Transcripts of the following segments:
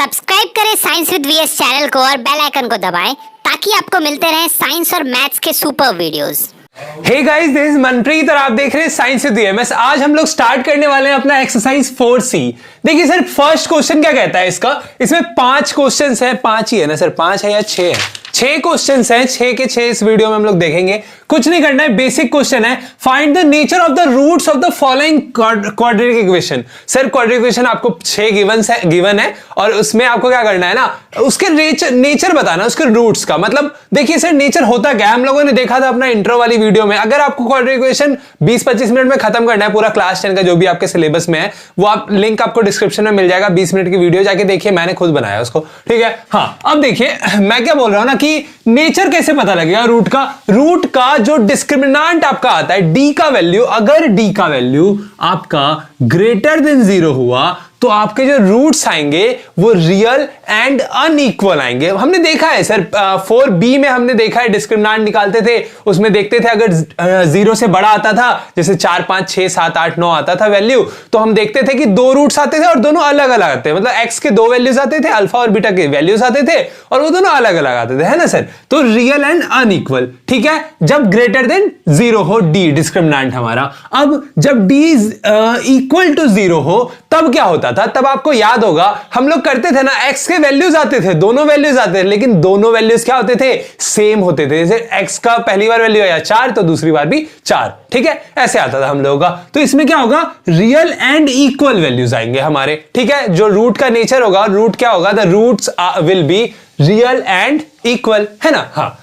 Subscribe करें science with VS channel को और बेल आइकन को दबाएं ताकि आपको मिलते रहें साइंस और मैथ्स के super videos. Hey guys, this is Manpreet और आप देख रहे हैं साइंस विद वीएस। आज हम लोग स्टार्ट करने वाले हैं अपना एक्सरसाइज 4C। देखिए सर, फर्स्ट क्वेश्चन क्या कहता है इसका, इसमें 5 क्वेश्चंस हैं, 5 ही है ना सर, 5 है या 6 है? 6 क्वेश्चंस हैं, 6 के 6 इस वीडियो में हम लोग देखेंगे। कुछ नहीं करना है, बेसिक क्वेश्चन है, find the nature of the roots of the following quadratic equation. Sir quadratic equation आपको 6 गिवन है और उसमें आपको क्या करना है ना, उसके नेचर बताना, उसके रूट्स का। मतलब देखिए सर, नेचर होता क्या है, हम लोगों ने देखा था अपना इंट्रो वाली वीडियो में। अगर आपको क्वाड्रेटिक इक्वेशन 20-25 मिनट में खत्म करना है, पूरा क्लास 10 का जो भी आपके सिलेबस में है, वो आप लिंक आपको डिस्क्रिप्शन में मिल जाएगा। 20 मिनट की वीडियो जाके देखिए, मैंने खुद बनाया उसको, ठीक है। हाँ, अब देखिए मैं क्या बोल रहा हूं ना कि नेचर कैसे पता लगेगा रूट का। रूट का जो डिस्क्रिमिनेंट आपका आता है डी का वैल्यू, अगर डी का वैल्यू आपका ग्रेटर देन 0 हुआ तो आपके जो रूट्स आएंगे वो रियल एंड अनइक्वल आएंगे। हमने देखा है सर 4B में हमने देखा है, डिस्क्रिमिनेंट निकालते थे, उसमें देखते थे अगर 0 से बड़ा आता था, जैसे 4, 5, 6, 7, 8, 9 आता था वैल्यू, तो हम देखते थे कि 2 रूट्स आते थे और दोनों अलग अलग आते थे। मतलब x के 2 वैल्यूज आते थे, अल्फा और बीटा के वैल्यूज आते थे और वो दोनों अलग अलग आते थे, है ना सर। तो रियल एंड अनइक्वल, ठीक है, जब ग्रेटर देन 0 हो डी डिस्क्रिमिनेंट हमारा। अब जब d इक्वल टू 0 हो तब क्या होता था, तब आपको याद होगा हम लोग करते थे ना, x के वैल्यूज आते थे, दोनों वैल्यूज आते थे, लेकिन दोनों वैल्यूज क्या होते थे, सेम होते थे। जैसे x का पहली बार वैल्यू आया 4 तो दूसरी बार भी 4, ठीक है, ऐसे आता था हम लोगों का। तो इसमें क्या होगा, रियल एंड इक्वल वैल्यूज आएंगे हमारे, ठीक है। जो रूट का नेचर होगा, रूट क्या होगा, the roots will be real and equal, है ना। हाँ,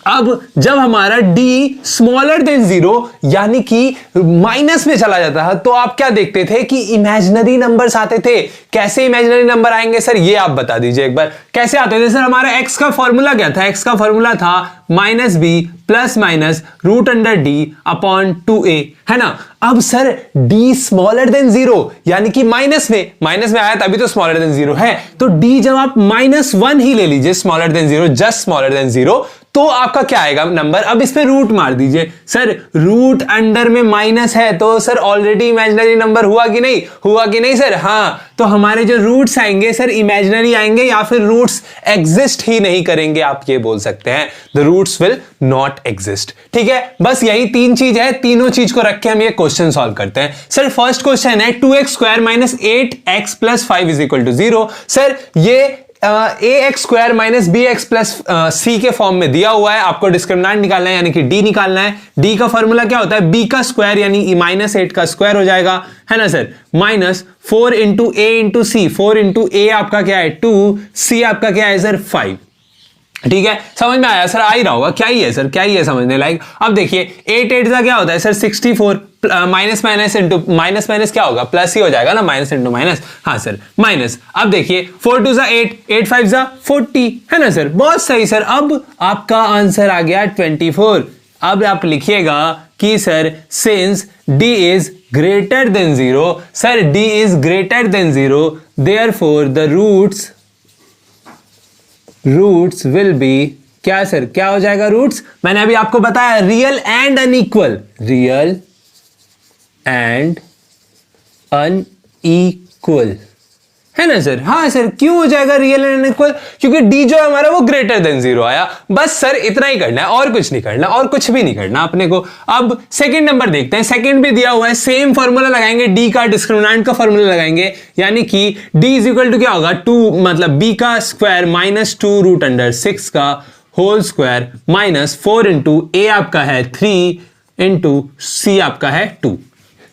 अब जब हमारा d स्मॉलर देन 0 यानी कि माइनस में चला जाता है, तो आप क्या देखते थे कि इमेजिनरी नंबर्स आते थे। कैसे इमेजिनरी नंबर आएंगे सर, ये आप बता दीजिए एक बार, कैसे आते थे सर। हमारा x का फॉर्मूला क्या था, x का फॉर्मूला था -b plus minus root under d upon 2a, है ना। अब सर d स्मॉलर देन 0 यानी कि माइनस में आया तभी तो स्मॉलर देन 0 है, तो d जब आप -1 ही ले लीजिए, smaller than 0, just smaller than 0, तो आपका क्या आएगा नंबर। अब इस पे रूट मार दीजिए सर, रूट अंडर में माइनस है तो सर ऑलरेडी इमेजिनरी नंबर हुआ कि नहीं सर। हाँ, तो हमारे जो रूट्स आएंगे सर इमेजिनरी आएंगे या फिर रूट्स एग्जिस्ट ही नहीं करेंगे, आप ये बोल सकते हैं, the roots will not exist, ठीक है। बस यही 3 चीज है, तीनों चीज को रख के हम ये क्वेश्चन सॉल्व करते हैं। सर फर्स्ट क्वेश्चन है 2x square minus 8x plus 5 is equal to 0। Sir ये ax square minus bx plus c के फॉर्म में दिया हुआ है, आपको डिस्क्रिमिनेंट निकालना है यानी कि d निकालना है। d का फॉर्मूला क्या होता है, b का स्क्वायर यानी -8 का स्क्वायर हो जाएगा, है ना sir, minus 4 into a into c, 4 into a आपका क्या है 2, c आपका क्या है सर 5, ठीक है। समझ में आया सर, आ ही रहा होगा, क्या ही है सर, क्या ही है समझने लायक। अब देखिए 8 का क्या होता है सर 64, माइनस माइनस क्या होगा, प्लस ही हो जाएगा ना, माइनस इंटू माइनस, हाँ सर माइनस। अब देखिए 4 2 8, 8 5 40, है ना सर, बहुत सही सर। अब आपका आंसर आ गया 24। अब आप लिखिएगा कि sir since d is greater than 0, sir d is greater than 0, therefore the roots will be क्या सर, क्या हो जाएगा रूट्स, मैंने अभी आपको बताया real and unequal, real and unequal, है ना सर। हाँ सर, क्यों हो जाएगा रियल एंड अनइक्वल, क्योंकि डी जो है हमारा वो ग्रेटर देन 0 आया। बस सर इतना ही करना है, और कुछ नहीं करना, और कुछ भी नहीं करना अपने को। अब सेकंड नंबर देखते हैं, सेकंड भी दिया हुआ है, सेम फॉर्मूला लगाएंगे, डी का डिस्क्रिमिनेंट का फॉर्मूला लगाएंगे, यानी कि d इज इक्वल टू क्या होगा 2, मतलब b का स्क्वायर -2 रूट अंडर 6 का whole square minus 4 into a आपका है 3 इंटू c आपका है 2,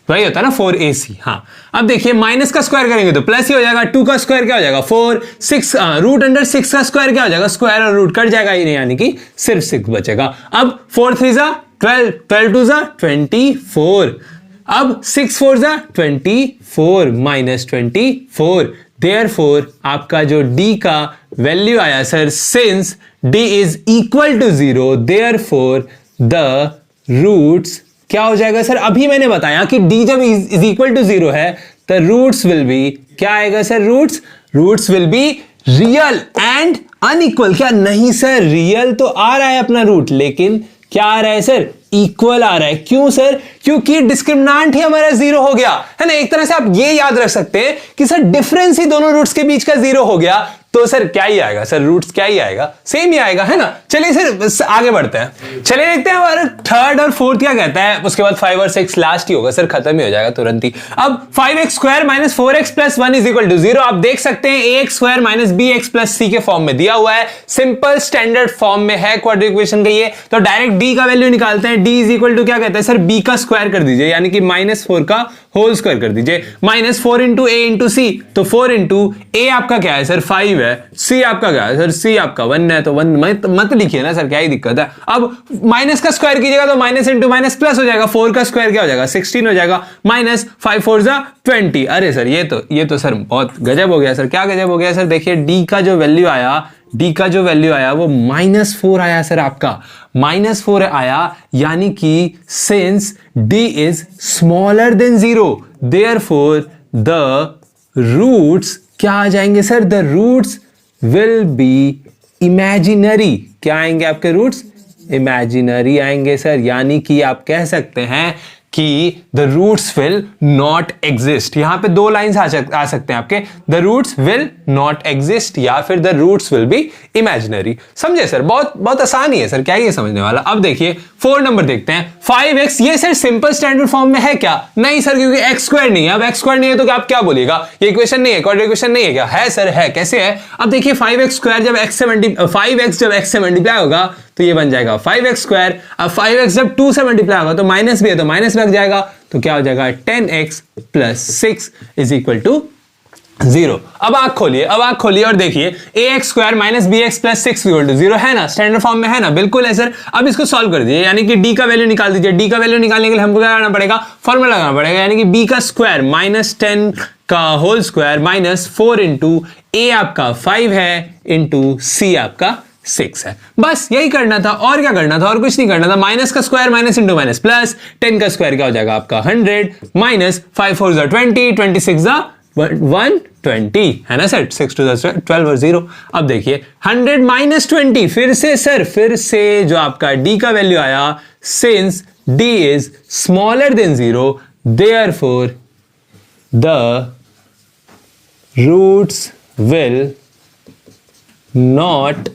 वही होता है ना 4ac। हाँ, अब देखिए माइनस का स्क्वायर करेंगे तो प्लस ही हो जाएगा, 2 का स्क्वायर क्या हो जाएगा 4, 6 रूट अंडर 6 का स्क्वायर क्या हो जाएगा, स्क्वायर और रूट कट जाएगा ही नहीं, यानी कि सिर्फ 6 बचेगा। अब 4 3 12, 12 2 24, अब 6 4 24 माइनस 24, देयरफॉर आपका जो d का वैल्यू आया sir, since d is equal to 0, therefore the roots क्या हो जाएगा सर, अभी मैंने बताया कि d जब इज इक्वल टू 0 है तो रूट्स विल बी क्या आएगा sir, roots will be real and unequal. क्या नहीं सर, रियल तो आ रहा है अपना रूट, लेकिन क्या आ रहा है सर, इक्वल आ रहा है। क्यों सर? क्योंकि डिस्क्रिमिनांट ही हमारा 0 हो गया है ना। एक तरह से आप ये याद रख सकते हैं कि सर डिफरेंस ही दोनों रूट्स के बीच का 0 हो गया, तो सर क्या ही आएगा सर, रूट्स क्या ही आएगा, सेम ही आएगा, है ना। चलिए सर आगे बढ़ते हैं। चलिए देखते हैं हमारा थर्ड और फोर्थ क्या कहता है। उसके बाद 5 और 6 लास्ट ही होगा सर, खत्म ही हो जाएगा तुरंत ही। अब 5x² - 4x + 1 = 0। आप देख सकते हैं ax² - bx + c के फॉर्म में दिया हुआ है, सिंपल स्टैंडर्ड फॉर्म में है क्वाड्रेटिक इक्वेशन का ये। तो डायरेक्ट d का वैल्यू निकालते हैं। d = क्या कहता है सर, b का स्क्वायर कर दीजिए, यानी कि -4 का होल स्क्वायर कर दीजिए। -4 × a × c, तो 4 × a आपका क्या है सर, 5 है। c आपका क्या है सर, c आपका 1 है, तो 1 मत लिखिए ना सर, क्या ही दिक्कत है। अब माइनस का स्क्वायर कीजिएगा तो माइनस इंटू माइनस प्लस हो जाएगा। 4 का स्क्वायर क्या हो जाएगा, 16 हो जाएगा। -5 4 = 20। अरे सर ये तो सर बहुत गजब हो गया सर। क्या गजब हो गया सर, देखिए d का जो वैल्यू आया वो -4 आया सर आपका, -4 आया, यानी कि since d is smaller than 0 therefore the roots क्या आ जाएंगे sir, the roots will be imaginary. क्या आएंगे आपके रूट्स, इमेजिनरी आएंगे सर। यानी कि आप कह सकते हैं कि the roots will not exist. यहां पे 2 लाइन्स आ सकते हैं आपके, the roots will not exist या फिर the roots will be imaginary. समझे सर, बहुत आसान ही है सर, क्या ही है समझने वाला। अब देखिए 4 नंबर देखते हैं। 5x, ये सर सिंपल स्टैंडर्ड फॉर्म में है क्या? नहीं सर, क्योंकि x² नहीं है। अब x² नहीं है तो आप क्या बोलिएगा, ये इक्वेशन नहीं है, क्वाड्रेटिक इक्वेशन नहीं है क्या? है सर, है। कैसे है? अब देखिए 5x² जब x से मल्टीप्लाई होगा तो ये बन जाएगा 5x²। अब 5x जब 2 से मल्टीप्लाई होगा तो माइनस भी है तो माइनस लग जाएगा, तो क्या हो जाएगा 10x + 6 = 0। अब आंख खोलिए और देखिए ax² - bx + 6 = 0 है ना, स्टैंडर्ड फॉर्म में है ना, बिल्कुल है सर। अब इसको सॉल्व कर दीजिए, यानी कि d का वैल्यू निकाल दीजिए। d का वैल्यू निकालने के लिए हमको क्या करना पड़ेगा, फॉर्मूला लगाना पड़ेगा, यानी कि b का स्क्वायर -10 का होल स्क्वायर -4 × a आपका 5 है × c आपका 6 है। बस यही करना था, और क्या करना था, और कुछ नहीं करना था। माइनस का square minus into minus plus, 10 का स्क्वायर क्या हो जाएगा आपका 100, -5 4 = 20, 26 120 है ना सर, 6 2 12 और 0। अब देखिए 100 - 20, फिर से जो आपका d का वैल्यू आया, since d is smaller than 0 therefore the roots will not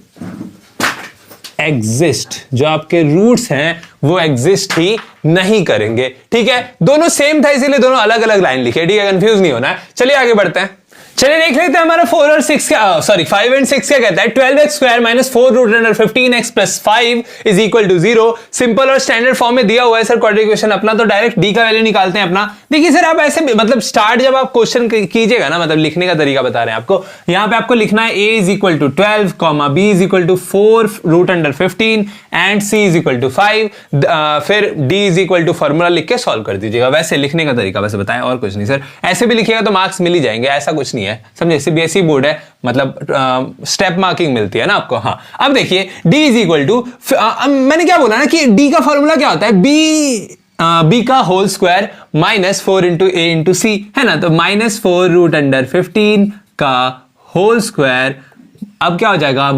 exist. जो आपके रूट्स हैं वो एग्जिस्ट ही नहीं करेंगे। ठीक है, दोनों सेम था इसीलिए दोनों अलग अलग लाइन लिखे। ठीक है, कंफ्यूज नहीं होना है। चलिए आगे बढ़ते हैं। चलिए देख लेते हैं हमारा 5 और 6 क्या कहता है। 12x² - 4 √15x + 5 = 0। सिंपल और स्टैंडर्ड फॉर्म में दिया हुआ है सर क्वाड्रेटिक इक्वेशन अपना, तो डायरेक्ट d का वैल्यू निकालते हैं अपना। देखिए सर, आप ऐसे मतलब स्टार्ट जब आप क्वेश्चन कीजिएगा ना, मतलब लिखने का तरीका बता रहे हैं आपको। यहां पे आपको लिखना है a = 12, b = 4 √15 एंड c = 5। फिर d = फॉर्मूला लिख के सॉल्व कर दीजिएगा। वैसे लिखने का तरीका वैसे बताएं, और कुछ नहीं सर। ऐसे भी लिखिएगा तो मार्क्स मिल ही जाएंगे, ऐसा कुछ नहीं है, समझे। CBSE बोर्ड है, मतलब स्टेप मार्किंग मिलती है ना आपको। हाँ, अब देखिए d = मैंने क्या बोला ना कि d का फॉर्मूला क्या होता है, b का होल स्क्वायर -4 × a × c है ना, तो -4 √15 का होल स्क्वायर। अब क्या हो जाएगा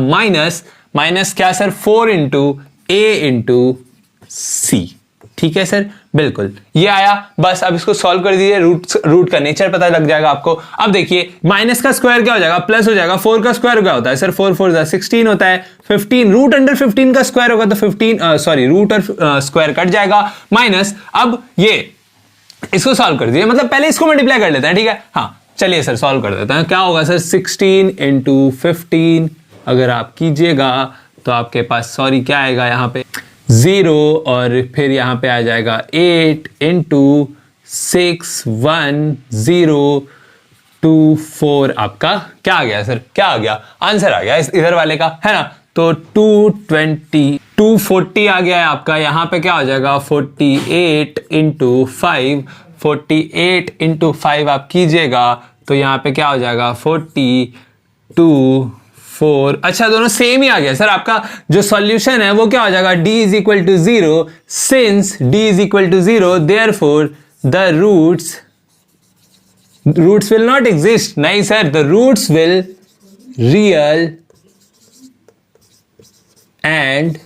माइनस क्या सर, 4 × a × c। ठीक है सर, बिल्कुल ये आया। बस अब इसको सॉल्व कर दीजिए, रूट का नेचर पता लग जाएगा आपको। अब देखिए माइनस का स्क्वायर क्या हो जाएगा, प्लस हो जाएगा। 4 का स्क्वायर क्या होता है सर, 4 4 16 होता है। 15 √15 का स्क्वायर होगा तो 15 रूट और स्क्वायर कट जाएगा, माइनस। अब ये इसको सॉल्व कर दीजिए, मतलब पहले इसको मल्टीप्लाई कर लेते हैं। ठीक है, हाँ चलिए सर सॉल्व कर देते हैं। क्या होगा सर, 16 × 15 अगर आप कीजिएगा तो आपके पास क्या आएगा यहाँ पे 0, और फिर यहां पे आ जाएगा 8 × 6 1 0 2 4। आपका क्या आ गया सर, क्या आ गया, आंसर आ गया इधर वाले का, है ना। तो 240 आ गया है आपका। यहां पे क्या हो जाएगा 48 × 5, 48 × 5 आप कीजिएगा तो यहां पे क्या हो जाएगा 42 4। अच्छा, दोनों सेम ही आ गया सर। आपका जो सॉल्यूशन है वो क्या हो जाएगा, d = 0, since d = 0 therefore the roots will not exist. नहीं sir, the roots will real and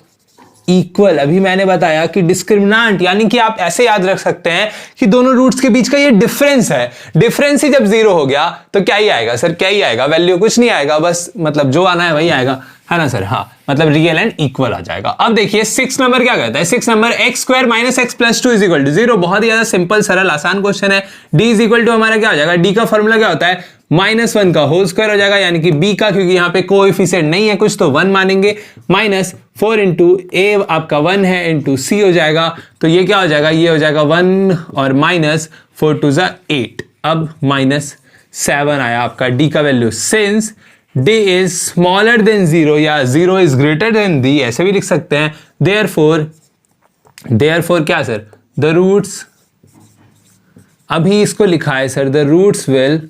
equal. अभी मैंने बताया कि डिस्क्रिमिनेंट यानी कि आप ऐसे याद रख सकते हैं कि दोनों रूट्स के बीच का ये डिफरेंस है, डिफरेंस ही जब जीरो हो गया तो क्या ही आएगा सर, क्या ही आएगा, वैल्यू कुछ नहीं आएगा, बस मतलब जो आना है वही आएगा, है ना सर। हाँ, मतलब रियल एंड इक्वल आ जाएगा। अब देखिए 6 नंबर क्या कहता है, 6 number x square minus x plus 2 is equal to 0। बहुत ही ज्यादा सिंपल सरल आसान क्वेश्चन है। d इज इक्वल टू हमारा क्या हो जाएगा, d का फॉर्मूला क्या होता है, -1 का होल स्क्वायर हो जाएगा, यानी कि b का, क्योंकि यहाँ पे कोएफिशिएंट नहीं है कुछ तो 1 मानेंगे, -4 इंटू a आपका 1 है इंटू c हो जाएगा, तो ये क्या हो जाएगा, ये हो जाएगा 1 और -4 टू 8। अब -7 आया आपका d का value. Since d is smaller than 0 या 0 इज ग्रेटर देन d, ऐसे भी लिख सकते हैं। देयरफॉर क्या सर, द रूट्स, अभी इसको लिखा है sir, the roots will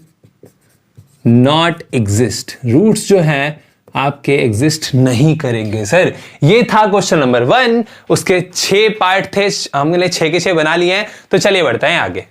not exist, roots जो है आपके एग्जिस्ट नहीं करेंगे सर। ये था क्वेश्चन नंबर 1। उसके 6 पार्ट थे, हमने 6 के 6 बना लिए हैं, तो चलिए बढ़ते हैं आगे।